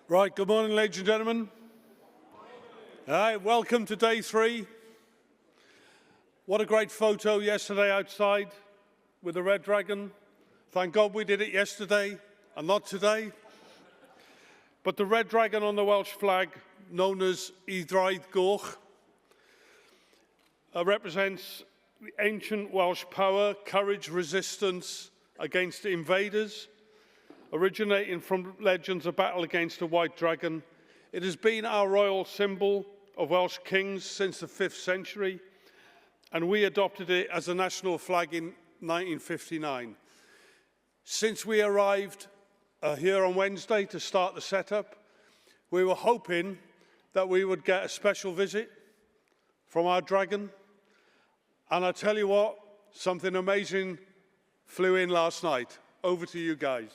Right, good morning, ladies and gentlemen. All right, welcome to day 3. What a great photo yesterday outside with the red dragon. Thank God we did it yesterday and not today. But the red dragon on the Welsh flag, known as Idraid Goch, represents the ancient Welsh power, courage, resistance against invaders, originating from legends of battle against a white dragon. It has been our royal symbol of Welsh kings since the 5th century, and we adopted it as a national flag in 1959. Since we arrived here on Wednesday to start the setup, we were hoping that we would get a special visit from our dragon. And I tell you what, something amazing flew in last night. Over to you guys.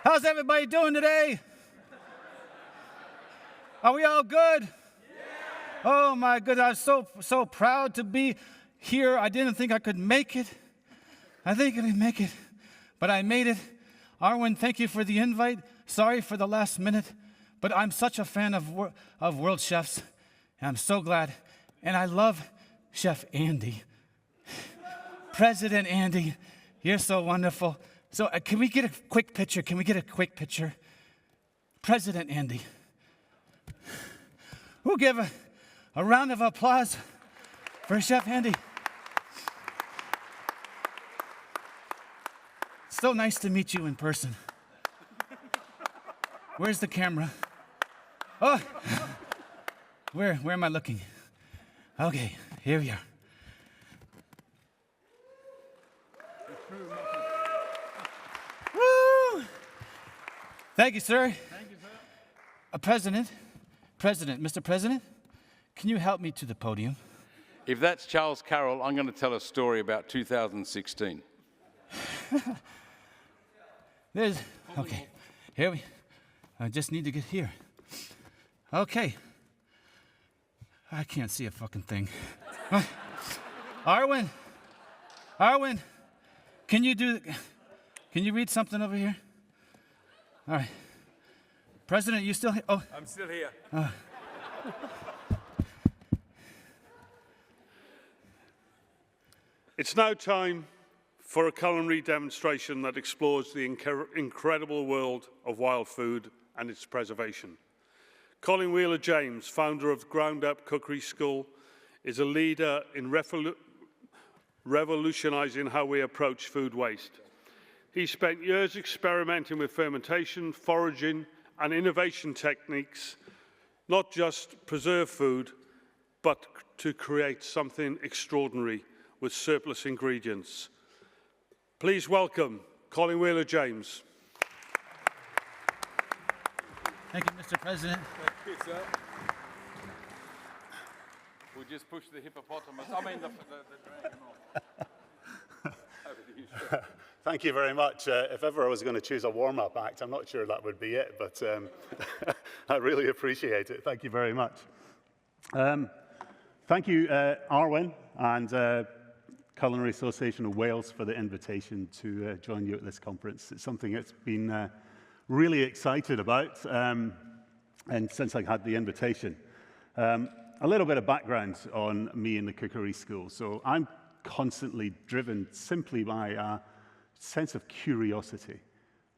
How's everybody doing today? Are we all good? Yeah. Oh my goodness, I'm so proud to be here. I didn't think I could make it. I think I could make it, but I made it. Arwen, thank you for the invite. Sorry for the last minute, but I'm such a fan of World Chefs, and I'm so glad. And I love Chef Andy. President Andy, you're so wonderful. So can we get a quick picture? Can we get a quick picture? President Andy. We'll give a round of applause for Chef Andy. So nice to meet you in person. Where's the camera? Oh, where am I looking? Okay, here we are. Thank you, sir. Thank you, sir. Mr. President, can you help me to the podium? If that's Charles Carroll, I'm going to tell a story about 2016. Okay, I just need to get here. Okay. I can't see a fucking thing. Arwen, can you read something over here? All right. President, you still here? Oh. I'm still here. It's now time for a culinary demonstration that explores the incredible world of wild food and its preservation. Colin Wheeler-James, founder of Ground Up Cookery School, is a leader in revolutionizing how we approach food waste. He spent years experimenting with fermentation, foraging, and innovation techniques, not just preserve food, but to create something extraordinary with surplus ingredients. Please welcome Colin Wheeler-James. Thank you, Mr. President. Thank you, sir. We just pushed the hippopotamus. I mean, the dragon off. Over to you, sir. Thank you very much. If ever I was going to choose a warm-up act, I'm not sure that would be it, but I really appreciate it. Thank you very much. Thank you, Arwen and Culinary Association of Wales for the invitation to join you at this conference. It's something that's been really excited about and since I had the invitation. A little bit of background on me and the cookery school. So I'm constantly driven simply by a sense of curiosity.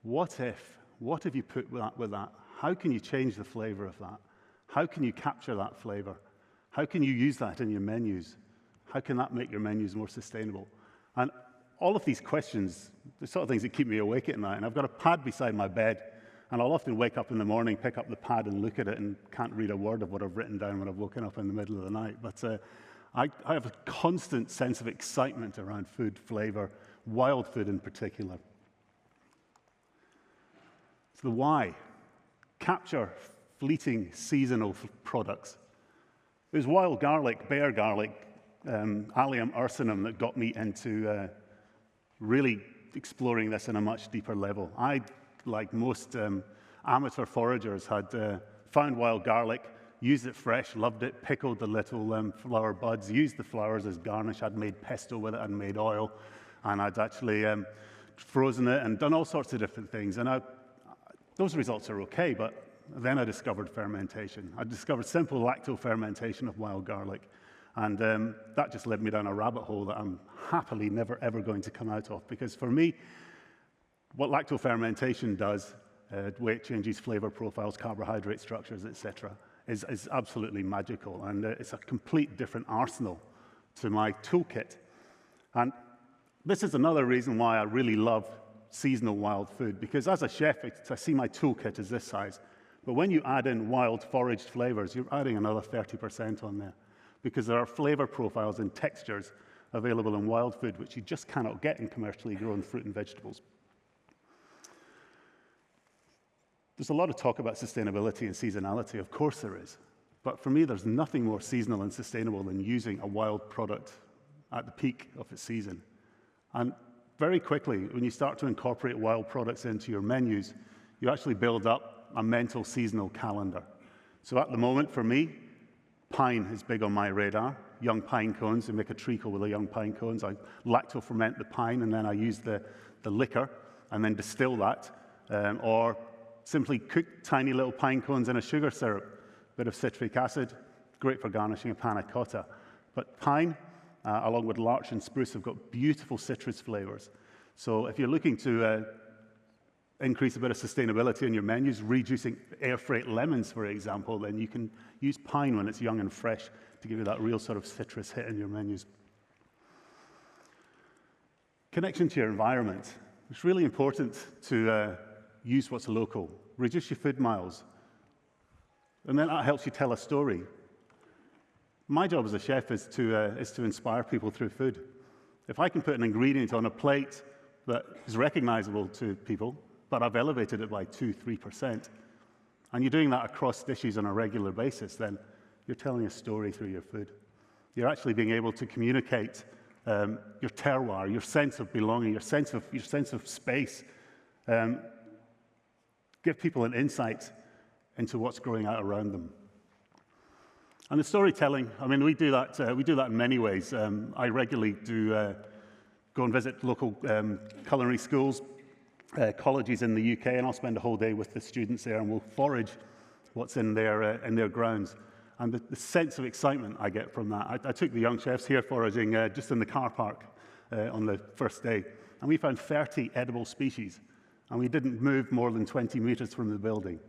What if? What have you put with that? How can you change the flavor of that? How can you capture that flavor? How can you use that in your menus? How can that make your menus more sustainable? And all of these questions, the sort of things that keep me awake at night. And I've got a pad beside my bed, and I'll often wake up in the morning, pick up the pad and look at it and can't read a word of what I've written down when I've woken up in the middle of the night. But I have a constant sense of excitement around food, flavor, wild food in particular. So the why. Capture fleeting seasonal products. It was wild garlic, bear garlic, Allium ursinum that got me into really exploring this on a much deeper level. I, like most amateur foragers, had found wild garlic, used it fresh, loved it, pickled the little flower buds, used the flowers as garnish. I'd made pesto with it, I'd made oil, and I'd actually frozen it and done all sorts of different things. And those results are okay, but then I discovered fermentation. I discovered simple lacto-fermentation of wild garlic. And that just led me down a rabbit hole that I'm happily never, ever going to come out of. Because for me, what lacto-fermentation does, the way it changes flavor profiles, carbohydrate structures, etc., is absolutely magical. And it's a complete different arsenal to my toolkit. And this is another reason why I really love seasonal wild food, because as a chef, I see my toolkit as this size. But when you add in wild foraged flavors, you're adding another 30% on there, because there are flavor profiles and textures available in wild food which you just cannot get in commercially grown fruit and vegetables. There's a lot of talk about sustainability and seasonality. Of course there is. But for me, there's nothing more seasonal and sustainable than using a wild product at the peak of its season. And very quickly, when you start to incorporate wild products into your menus, you actually build up a mental seasonal calendar. So at the moment, for me, pine is big on my radar. Young pine cones, we make a treacle with the young pine cones. I lacto-ferment the pine, and then I use the liquor and then distill that, or simply cook tiny little pine cones in a sugar syrup. Bit of citric acid, great for garnishing a panna cotta. But pine, along with larch and spruce, have got beautiful citrus flavors. So if you're looking to increase a bit of sustainability in your menus, reducing air freight lemons, for example, then you can use pine when it's young and fresh to give you that real sort of citrus hit in your menus. Connection to your environment. It's really important to use what's local. Reduce your food miles. And then that helps you tell a story. My job as a chef is to inspire people through food. If I can put an ingredient on a plate that is recognizable to people, but I've elevated it by 2-3%, and you're doing that across dishes on a regular basis, then you're telling a story through your food. You're actually being able to communicate your terroir, your sense of belonging, your sense of space. Give people an insight into what's growing out around them. And the storytelling, I mean, we do that in many ways. I regularly do go and visit local culinary schools, colleges in the UK, and I'll spend a whole day with the students there, and we'll forage what's in their grounds. And the sense of excitement I get from that. I took the young chefs here foraging just in the car park on the first day, and we found 30 edible species, and we didn't move more than 20 meters from the building.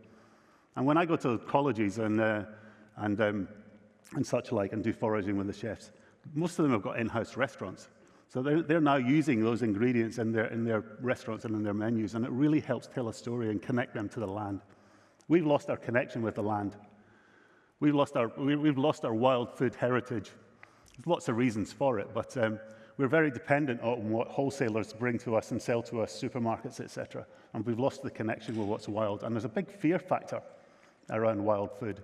And when I go to colleges and such like and do foraging with the chefs, most of them have got in-house restaurants. So they're now using those ingredients in their restaurants and in their menus, and it really helps tell a story and connect them to the land. We've lost our connection with the land. We've lost our wild food heritage. There's lots of reasons for it, but we're very dependent on what wholesalers bring to us and sell to us, supermarkets, etc. And we've lost the connection with what's wild. And there's a big fear factor around wild food.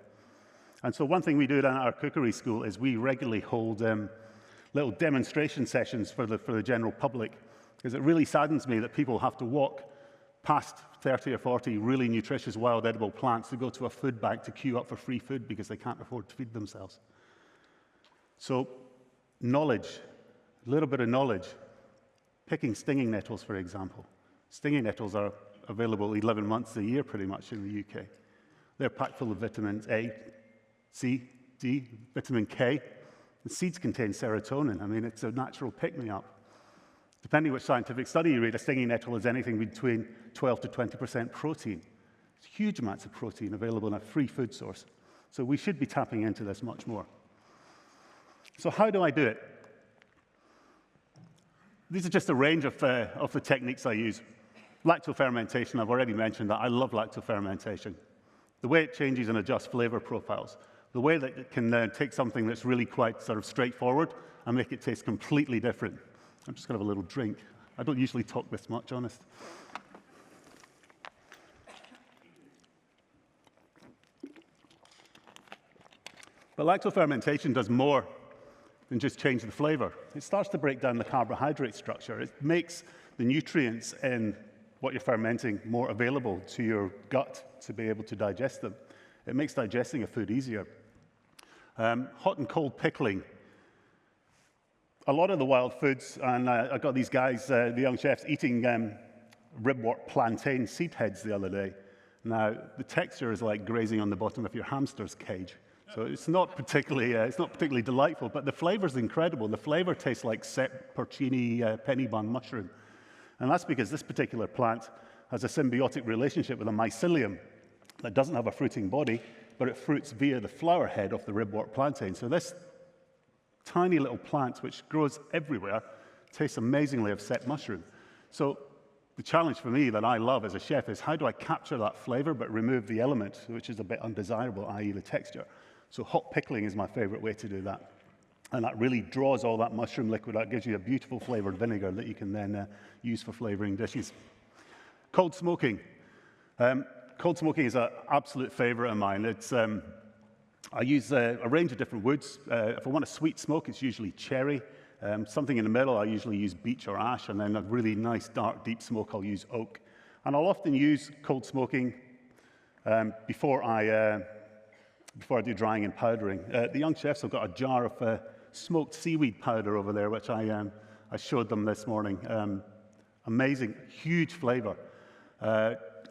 And so one thing we do down at our cookery school is we regularly hold little demonstration sessions for the general public, because it really saddens me that people have to walk past 30 or 40 really nutritious wild edible plants to go to a food bank to queue up for free food because they can't afford to feed themselves. So knowledge, a little bit of knowledge. Picking stinging nettles, for example. Stinging nettles are available 11 months a year pretty much in the UK. They're packed full of vitamins A, C, D, vitamin K. The seeds contain serotonin. I mean, it's a natural pick-me-up. Depending which scientific study you read, a stinging nettle is anything between 12 to 20% protein. It's huge amounts of protein available in a free food source. So we should be tapping into this much more. So how do I do it? These are just a range of the techniques I use. Lactofermentation, I've already mentioned that. I love lactofermentation. The way it changes and adjusts flavor profiles. The way that it can take something that's really quite sort of straightforward and make it taste completely different. I'm just going to have a little drink. I don't usually talk this much, honest. But lactofermentation does more than just change the flavor. It starts to break down the carbohydrate structure. It makes the nutrients in what you're fermenting more available to your gut to be able to digest them. It makes digesting a food easier. Hot and cold pickling. A lot of the wild foods, and I got these guys, the young chefs, eating ribwort plantain seed heads the other day. Now, the texture is like grazing on the bottom of your hamster's cage. So it's not particularly delightful, but the flavor's incredible. The flavor tastes like set porcini penny bun mushroom. And that's because this particular plant has a symbiotic relationship with a mycelium that doesn't have a fruiting body, but it fruits via the flower head of the ribwort plantain. So this tiny little plant, which grows everywhere, tastes amazingly of set mushroom. So the challenge for me that I love as a chef is how do I capture that flavor but remove the element, which is a bit undesirable, i.e. the texture. So hot pickling is my favorite way to do that. And that really draws all that mushroom liquid out, gives you a beautiful flavored vinegar that you can then use for flavoring dishes. Cold smoking. Cold smoking is an absolute favorite of mine. It's, I use a range of different woods. If I want a sweet smoke, it's usually cherry. Something in the middle, I usually use beech or ash, and then a really nice, dark, deep smoke, I'll use oak. And I'll often use cold smoking before I do drying and powdering. The young chefs have got a jar of smoked seaweed powder over there, which I showed them this morning. Amazing, huge flavor.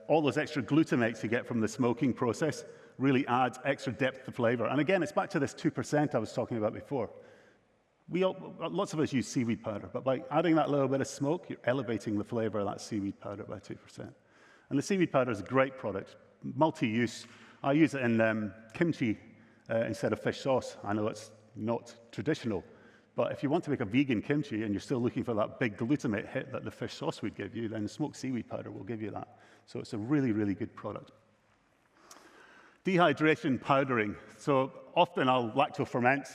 All those extra glutamates you get from the smoking process really adds extra depth to flavor. And again, it's back to this 2% I was talking about before. Lots of us use seaweed powder, but by adding that little bit of smoke, you're elevating the flavor of that seaweed powder by 2%. And the seaweed powder is a great product, multi-use. I use it in kimchi instead of fish sauce. I know it's not traditional, but if you want to make a vegan kimchi and you're still looking for that big glutamate hit that the fish sauce would give you, then smoked seaweed powder will give you that. So it's a really, really good product. Dehydration powdering. So often I'll lacto-ferment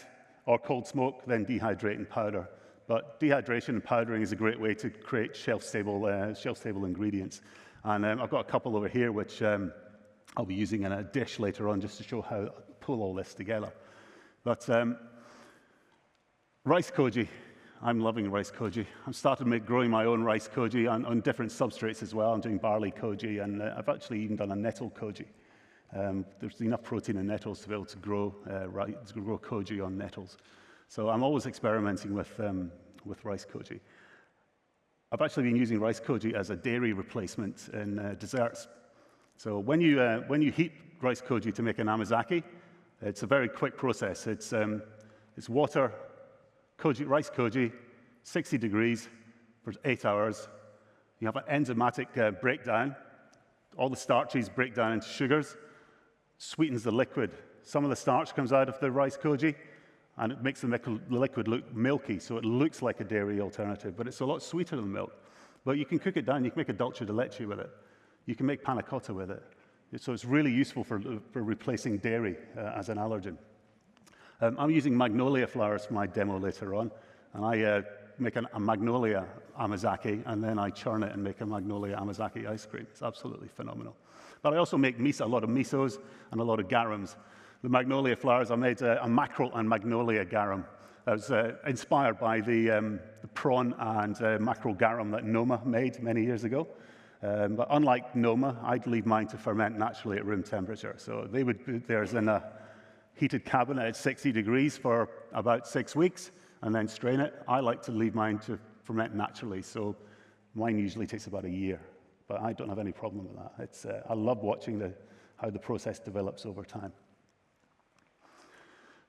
or cold smoke, then dehydrate and powder. But dehydration and powdering is a great way to create shelf-stable ingredients. And I've got a couple over here which I'll be using in a dish later on just to show how to pull all this together. But rice koji, I'm loving rice koji. I've started growing my own rice koji on different substrates as well. I'm doing barley koji, and I've actually even done a nettle koji. There's enough protein in nettles to be able to grow koji on nettles. So I'm always experimenting with rice koji. I've actually been using rice koji as a dairy replacement in desserts. So when you heat rice koji to make an amazaki, it's a very quick process. It's water, rice koji, 60 degrees for 8 hours. You have an enzymatic breakdown. All the starches break down into sugars, sweetens the liquid. Some of the starch comes out of the rice koji, and it makes the liquid look milky, so it looks like a dairy alternative, but it's a lot sweeter than milk. But you can cook it down. You can make a dulce de leche with it. You can make panna cotta with it. So it's really useful for replacing dairy as an allergen. I'm using magnolia flowers for my demo later on, and I make a magnolia amazaki, and then I churn it and make a magnolia amazaki ice cream. It's absolutely phenomenal. But I also make a lot of misos and a lot of garums. The magnolia flowers, I made a mackerel and magnolia garum. I was inspired by the prawn and mackerel garum that Noma made many years ago. But unlike Noma, I'd leave mine to ferment naturally at room temperature. So they would put theirs in a heated cabinet at 60 degrees for about 6 weeks and then strain it. I like to leave mine to ferment naturally, so mine usually takes about a year. But I don't have any problem with that. I love watching how the process develops over time.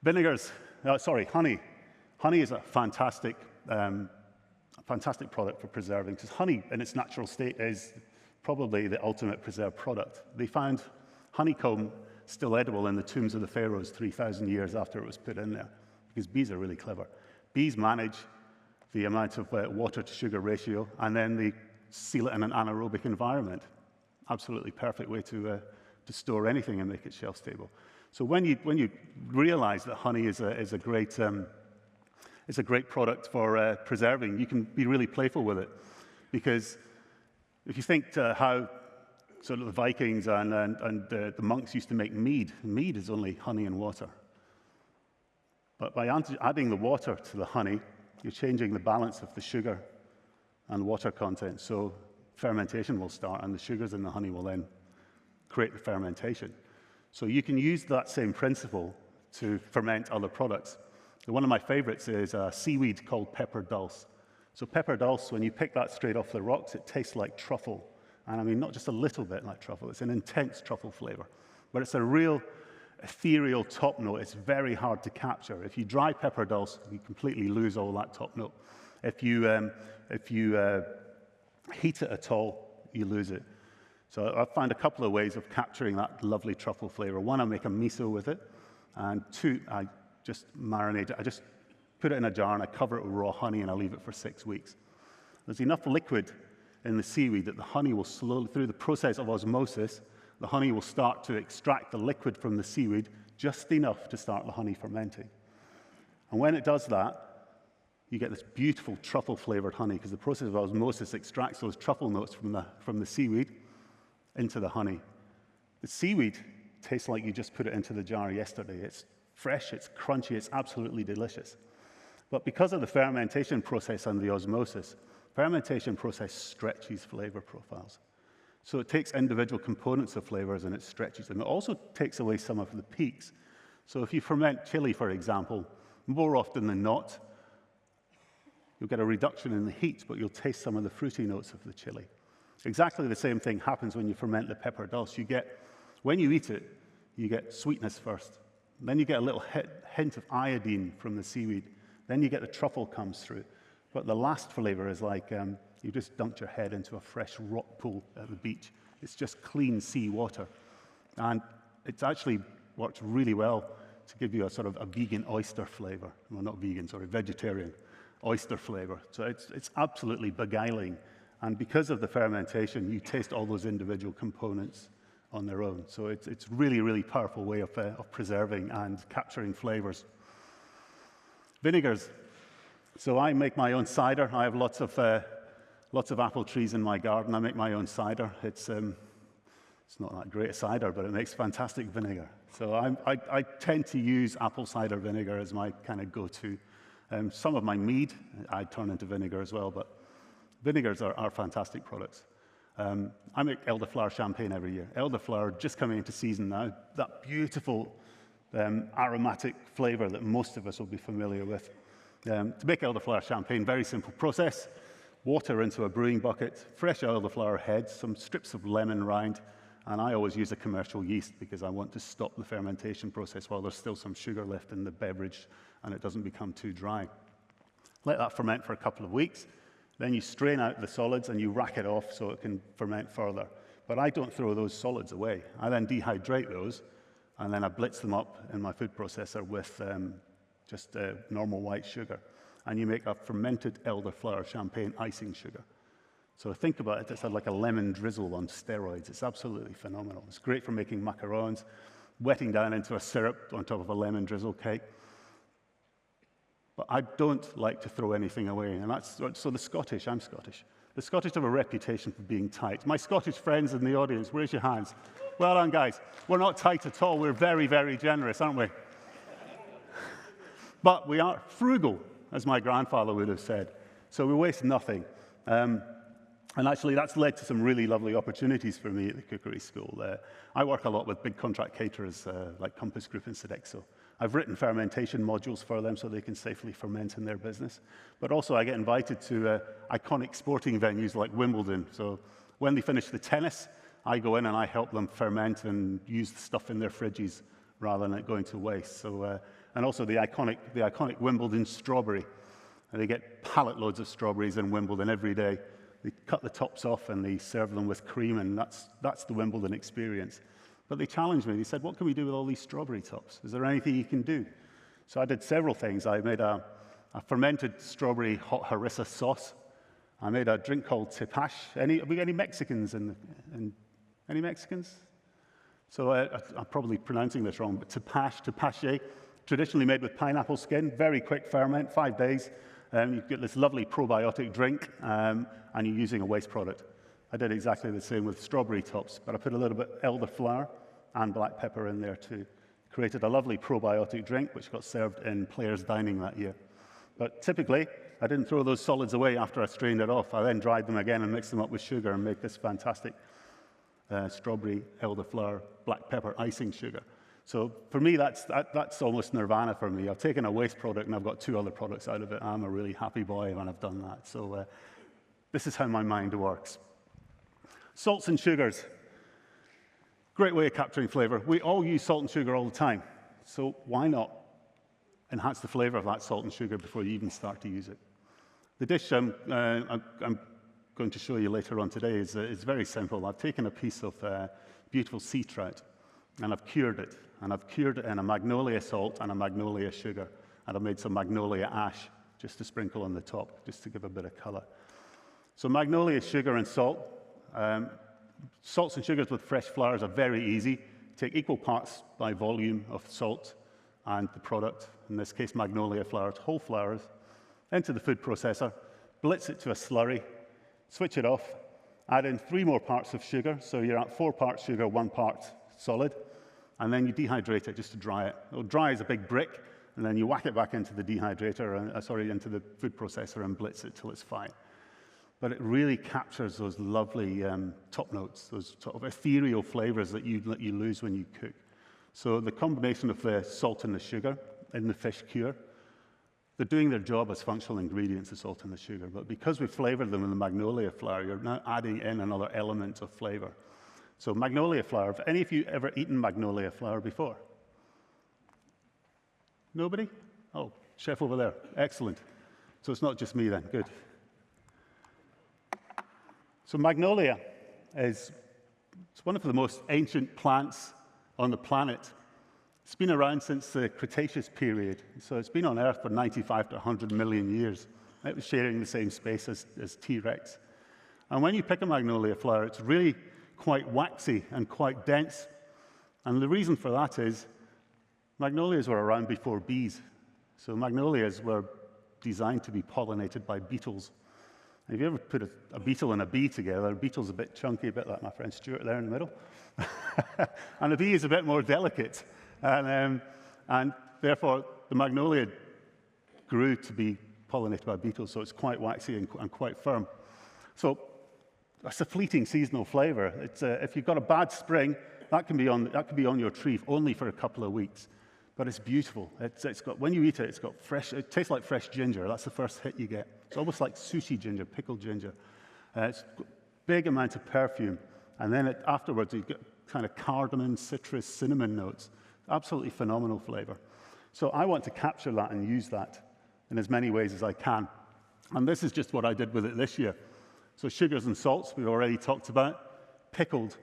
Vinegars, honey. Honey is a fantastic product for preserving, because honey in its natural state is probably the ultimate preserved product. They found honeycomb still edible in the tombs of the pharaohs 3,000 years after it was put in there, because bees are really clever. Bees manage the amount of water to sugar ratio, and then they seal it in an anaerobic environment. Absolutely perfect way to store anything and make it shelf stable. So when you realize that honey is a great product for preserving, you can be really playful with it. Because if you think how sort of the Vikings and the monks used to make mead is only honey and water. But by adding the water to the honey, you're changing the balance of the sugar and water content. So fermentation will start, and the sugars in the honey will then create the fermentation. So you can use that same principle to ferment other products. One of my favorites is a seaweed called pepper dulse. So pepper dulse, when you pick that straight off the rocks, it tastes like truffle. And I mean, not just a little bit like truffle, it's an intense truffle flavor. But it's a real ethereal top note. It's very hard to capture. If you dry pepper dulse, you completely lose all that top note. If you heat it at all, you lose it. So I've found a couple of ways of capturing that lovely truffle flavor. One, I make a miso with it. And two, I just marinate it. I just put it in a jar and I cover it with raw honey and I leave it for 6 weeks. There's enough liquid in the seaweed that the honey will slowly, through the process of osmosis, the honey will start to extract the liquid from the seaweed just enough to start the honey fermenting. And when it does that, you get this beautiful truffle-flavored honey because the process of osmosis extracts those truffle notes from the seaweed into the honey. The seaweed tastes like you just put it into the jar yesterday. It's fresh, it's crunchy, it's absolutely delicious. But because of the fermentation process and the osmosis, fermentation process stretches flavor profiles. So it takes individual components of flavors and it stretches them. It also takes away some of the peaks. So if you ferment chili, for example, more often than not, you'll get a reduction in the heat, but you'll taste some of the fruity notes of the chili. Exactly the same thing happens when you ferment the pepper dulse. When you eat it, you get sweetness first. Then you get a little hint of iodine from the seaweed. Then you get the truffle comes through. But the last flavor is like you just dumped your head into a fresh rock pool at the beach. It's just clean sea water. And it actually works really well to give you a sort of a vegan oyster flavor. Well, not vegan, sorry, vegetarian oyster flavor. So it's absolutely beguiling. And because of the fermentation, you taste all those individual components on their own. So it's really, really powerful way of preserving and capturing flavors. Vinegars. So I make my own cider. I have lots of apple trees in my garden. I make my own cider. It's not that great a cider, but it makes fantastic vinegar. So I tend to use apple cider vinegar as my kind of go-to. Some of my mead I turn into vinegar as well, but vinegars are fantastic products. I make elderflower champagne every year. Elderflower just coming into season now. That beautiful aromatic flavor that most of us will be familiar with. To make elderflower champagne, very simple process. Water into a brewing bucket, fresh elderflower heads, some strips of lemon rind, and I always use a commercial yeast because I want to stop the fermentation process while there's still some sugar left in the beverage and it doesn't become too dry. Let that ferment for a couple of weeks. Then you strain out the solids and you rack it off so it can ferment further. But I don't throw those solids away. I then dehydrate those, and then I blitz them up in my food processor with just normal white sugar. And you make a fermented elderflower champagne icing sugar. So think about it, it's like a lemon drizzle on steroids. It's absolutely phenomenal. It's great for making macarons, wetting down into a syrup on top of a lemon drizzle cake. But I don't like to throw anything away. And so the Scottish, I'm Scottish. The Scottish have a reputation for being tight. My Scottish friends in the audience, raise your hands. Well done, guys. We're not tight at all. We're very, very generous, aren't we? But we are frugal, as my grandfather would have said. So we waste nothing. And actually, that's led to some really lovely opportunities for me at the cookery school. I work a lot with big contract caterers like Compass Group and Sodexo. I've written fermentation modules for them so they can safely ferment in their business. But also, I get invited to iconic sporting venues like Wimbledon. So when they finish the tennis, I go in and I help them ferment and use the stuff in their fridges rather than it going to waste. So, and also the iconic Wimbledon strawberry. They get pallet loads of strawberries in Wimbledon every day. They cut the tops off and they serve them with cream, and that's the Wimbledon experience. But they challenged me. They said, what can we do with all these strawberry tops? Is there anything you can do? So I did several things. I made a a fermented strawberry hot harissa sauce. I made a drink called tepache. Have we got any Mexicans any Mexicans? So I'm probably pronouncing this wrong, but tepache, traditionally made with pineapple skin, very quick ferment, 5 days. You get this lovely probiotic drink, and you're using a waste product. I did exactly the same with strawberry tops, but I put a little bit elderflower and black pepper in there too. Created a lovely probiotic drink, which got served in players' dining that year. But typically, I didn't throw those solids away after I strained it off. I then dried them again and mixed them up with sugar and make this fantastic strawberry, elderflower, black pepper icing sugar. So for me, that's almost nirvana for me. I've taken a waste product and I've got 2 other products out of it. I'm a really happy boy when I've done that. So this is how my mind works. Salts and sugars. Great way of capturing flavor. We all use salt and sugar all the time. So why not enhance the flavor of that salt and sugar before you even start to use it? The dish I'm going to show you later on today is very simple. I've taken a piece of beautiful sea trout and I've cured it. And I've cured it in a magnolia salt and a magnolia sugar. And I've made some magnolia ash just to sprinkle on the top, just to give a bit of color. So magnolia sugar and salt. Salts and sugars with fresh flowers are very easy. Take equal parts by volume of salt and the product, in this case magnolia flowers, whole flowers, into the food processor, blitz it to a slurry, switch it off, add in 3 more parts of sugar, so you're at 4 parts sugar, 1 part solid, and then you dehydrate it just to dry it. It'll dry as a big brick, and then you whack it back into the dehydrator, into the food processor and blitz it till it's fine. But it really captures those lovely top notes, those sort of ethereal flavors that you lose when you cook. So the combination of the salt and the sugar in the fish cure, they're doing their job as functional ingredients, the salt and the sugar. But because we flavored them with the magnolia flower, you're now adding in another element of flavor. So magnolia flower, have any of you ever eaten magnolia flower before? Nobody? Oh, chef over there. Excellent. So it's not just me then. Good. So magnolia it's one of the most ancient plants on the planet. It's been around since the Cretaceous period, so it's been on Earth for 95 to 100 million years. It was sharing the same space as T-Rex. And when you pick a magnolia flower, it's really quite waxy and quite dense. And the reason for that is magnolias were around before bees. So magnolias were designed to be pollinated by beetles. Have you ever put a beetle and a bee together? A beetle's a bit chunky, a bit like my friend Stuart there in the middle. And the bee is a bit more delicate. And therefore, the magnolia grew to be pollinated by beetles, so it's quite waxy and quite firm. So that's a fleeting seasonal flavor. If you've got a bad spring, that can be on your tree only for a couple of weeks. But it's beautiful. When you eat it, it's got fresh. It tastes like fresh ginger. That's the first hit you get. It's almost like sushi ginger, pickled ginger. It's got big amount of perfume, and then afterwards you get kind of cardamom, citrus, cinnamon notes. Absolutely phenomenal flavor. So I want to capture that and use that in as many ways as I can. And this is just what I did with it this year. So sugars and salts we've already talked about, pickled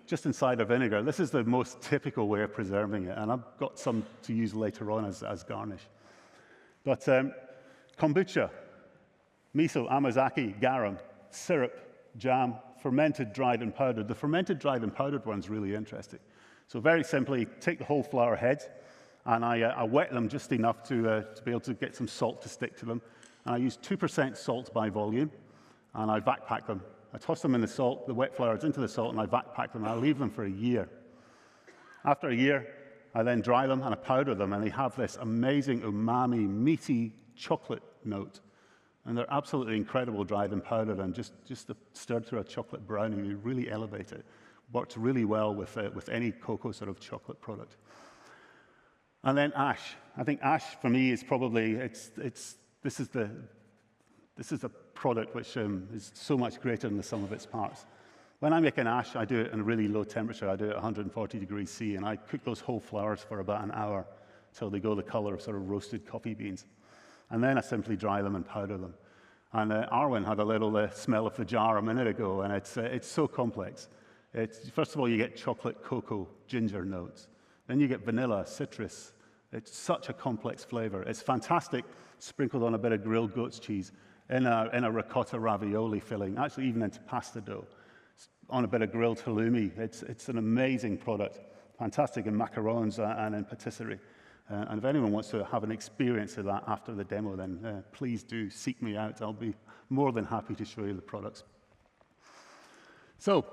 just inside a vinegar. This is the most typical way of preserving it, and I've got some to use later on as garnish. But kombucha, miso, amazake, garum, syrup, jam, fermented, dried, and powdered. The fermented, dried, and powdered one's really interesting. So very simply, take the whole flower heads, and I wet them just enough to be able to get some salt to stick to them. And I use 2% salt by volume, and I vac pack them. I toss them in the salt, the wet flowers into the salt, and I vac pack them, and I leave them for a year. After a year, I then dry them and I powder them, and they have this amazing umami, meaty chocolate note. And they're absolutely incredible dried and powdered, and just stirred through a chocolate brownie, you really elevate it. Works really well with any cocoa sort of chocolate product. And then ash. I think ash for me is probably this is a product which is so much greater than the sum of its parts. When I make an ash, I do it in a really low temperature. I do it at 140 degrees C, and I cook those whole flowers for about an hour till they go the color of sort of roasted coffee beans. And then I simply dry them and powder them. And Arwen had a little smell of the jar a minute ago, and it's so complex. First of all, you get chocolate, cocoa, ginger notes. Then you get vanilla, citrus, It's such a complex flavor. It's fantastic, sprinkled on a bit of grilled goat's cheese in a ricotta ravioli filling, actually even into pasta dough, on a bit of grilled halloumi. It's an amazing product, fantastic in macarons and in patisserie. And if anyone wants to have an experience of that after the demo, then please do seek me out. I'll be more than happy to show you the products. So,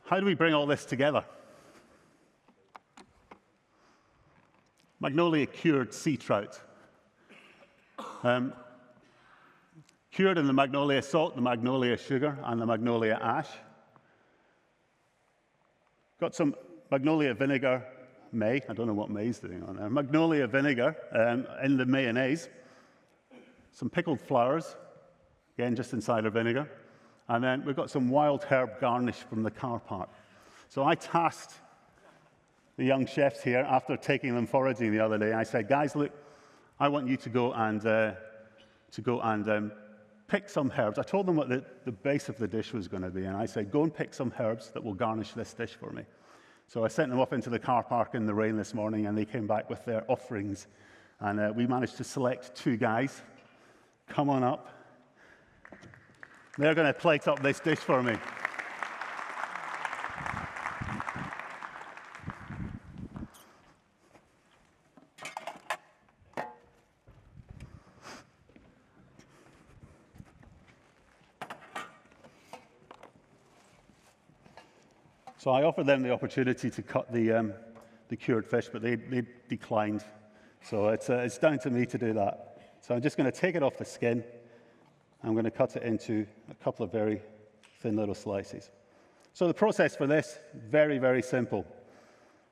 how do we bring all this together? Magnolia cured sea trout. Cured in the magnolia salt, the magnolia sugar, and the magnolia ash. Got some magnolia vinegar, I don't know what May's doing on there. Magnolia vinegar in the mayonnaise. Some pickled flowers, again, just inside our vinegar. And then we've got some wild herb garnish from the car park. So I tasked the young chefs here, after taking them foraging the other day, I said, guys, look, I want you to go and pick some herbs. I told them what the base of the dish was going to be, and I said, go and pick some herbs that will garnish this dish for me. So I sent them off into the car park in the rain this morning, and they came back with their offerings. And we managed to select 2 guys. Come on up. They're going to plate up this dish for me. So I offered them the opportunity to cut the cured fish, but they declined. So it's down to me to do that. So I'm just going to take it off the skin. I'm going to cut it into a couple of very thin little slices. So the process for this, very, very simple.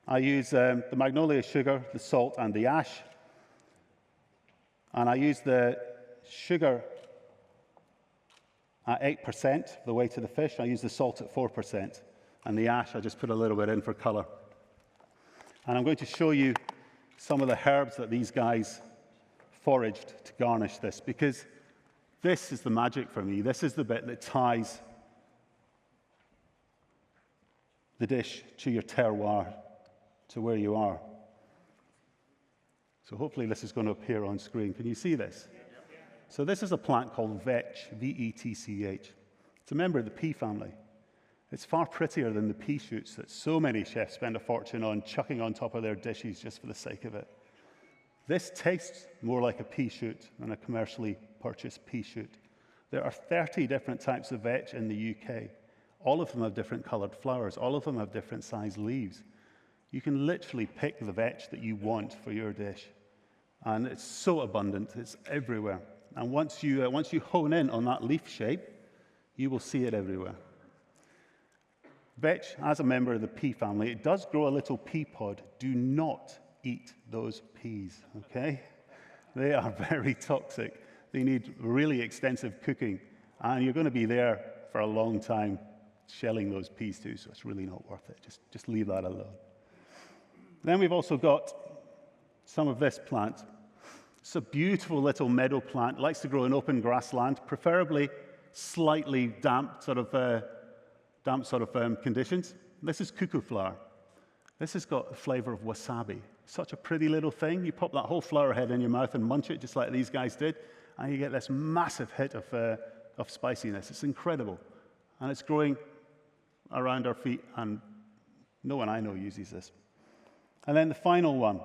I use the magnolia sugar, the salt, and the ash. And I use the sugar at 8% the weight of the fish. I use the salt at 4%. And the ash, I just put a little bit in for color. And I'm going to show you some of the herbs that these guys foraged to garnish this, because this is the magic for me. This is the bit that ties the dish to your terroir, to where you are. So hopefully this is going to appear on screen. Can you see this? So this is a plant called vetch, V-E-T-C-H. It's a member of the pea family. It's far prettier than the pea shoots that so many chefs spend a fortune on chucking on top of their dishes just for the sake of it. This tastes more like a pea shoot than a commercially purchased pea shoot. There are 30 different types of vetch in the UK. All of them have different colored flowers. All of them have different sized leaves. You can literally pick the vetch that you want for your dish. And it's so abundant, it's everywhere. And once you hone in on that leaf shape, you will see it everywhere. Vetch, as a member of the pea family, it does grow a little pea pod. Do not eat those peas, okay? They are very toxic. They need really extensive cooking, and you're going to be there for a long time shelling those peas too, so it's really not worth it. Just leave that alone. Then we've also got some of this plant. It's a beautiful little meadow plant. It likes to grow in open grassland, preferably slightly damp sort of conditions. This is cuckoo flower. This has got the flavor of wasabi. Such a pretty little thing. You pop that whole flower head in your mouth and munch it just like these guys did, and you get this massive hit of spiciness. It's incredible. And it's growing around our feet, and no one I know uses this. And then the final one.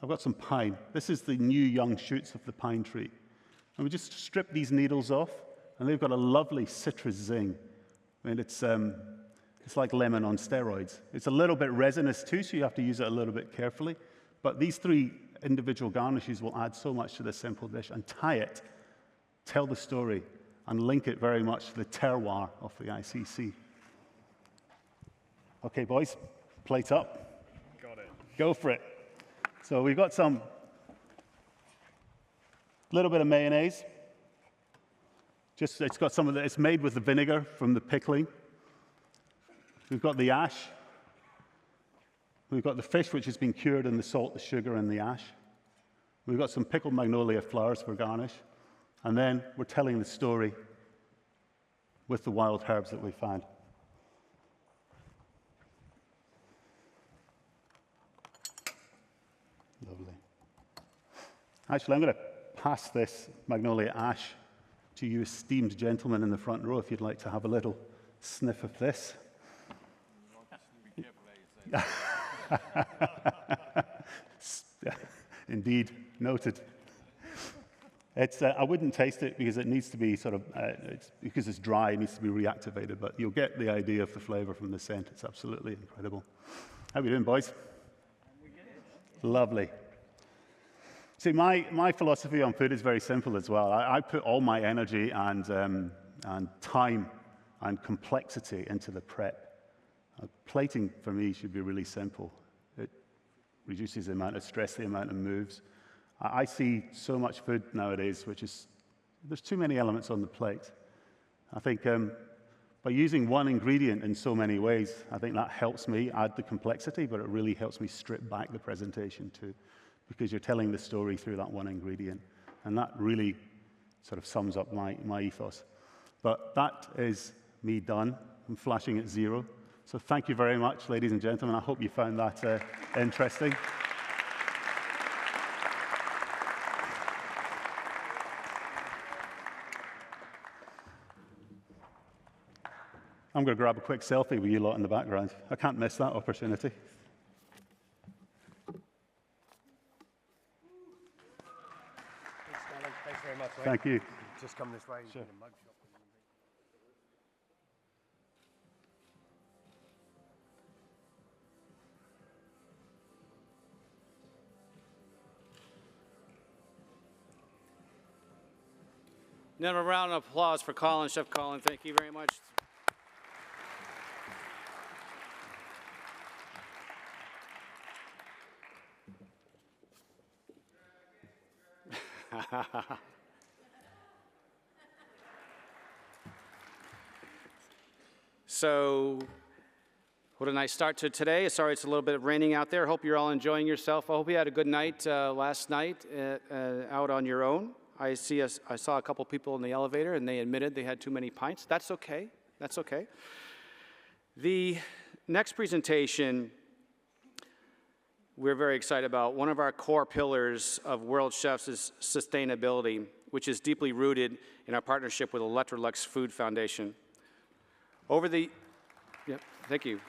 I've got some pine. This is the new young shoots of the pine tree. And we just strip these needles off, and they've got a lovely citrus zing. I mean, it's like lemon on steroids. It's a little bit resinous too, so you have to use it a little bit carefully. But these 3 individual garnishes will add so much to this simple dish and tie it, tell the story, and link it very much to the terroir of the ICC. Okay, boys, plate up. Got it. Go for it. So we've got some little bit of mayonnaise. It's made with the vinegar from the pickling. We've got the ash. We've got the fish, which has been cured in the salt, the sugar, and the ash. We've got some pickled magnolia flowers for garnish. And then we're telling the story with the wild herbs that we found. Actually, I'm going to pass this Magnolia Ash to you esteemed gentlemen in the front row if you'd like to have a little sniff of this. Be careful how you say it. Indeed, noted. I wouldn't taste it because it needs to be because it's dry, it needs to be reactivated, but you'll get the idea of the flavor from the scent. It's absolutely incredible. How are we doing, boys? Lovely. See, my philosophy on food is very simple as well. I put all my energy and time and complexity into the prep. Plating, for me, should be really simple. It reduces the amount of stress, the amount of moves. I see so much food nowadays, there's too many elements on the plate. I think by using one ingredient in so many ways, I think that helps me add the complexity, but it really helps me strip back the presentation too, because you're telling the story through that one ingredient. And that really sort of sums up my ethos. But that is me done. I'm flashing at 0. So thank you very much, ladies and gentlemen. I hope you found that interesting. I'm going to grab a quick selfie with you lot in the background. I can't miss that opportunity. Thanks, Colin. Thanks very much. Thank you. Just come this way. Sure. Get a mug shot. Another round of applause for Colin, Chef Colin. Thank you very much. So, what a nice start to today. Sorry it's a little bit raining out there. Hope you're all enjoying yourself. I hope you had a good night last night out on your own. I saw a couple people in the elevator and they admitted they had too many pints. That's okay. That's okay. The next presentation we're very excited about. One of our core pillars of World Chefs is sustainability, which is deeply rooted in our partnership with Electrolux Food Foundation. Thank you.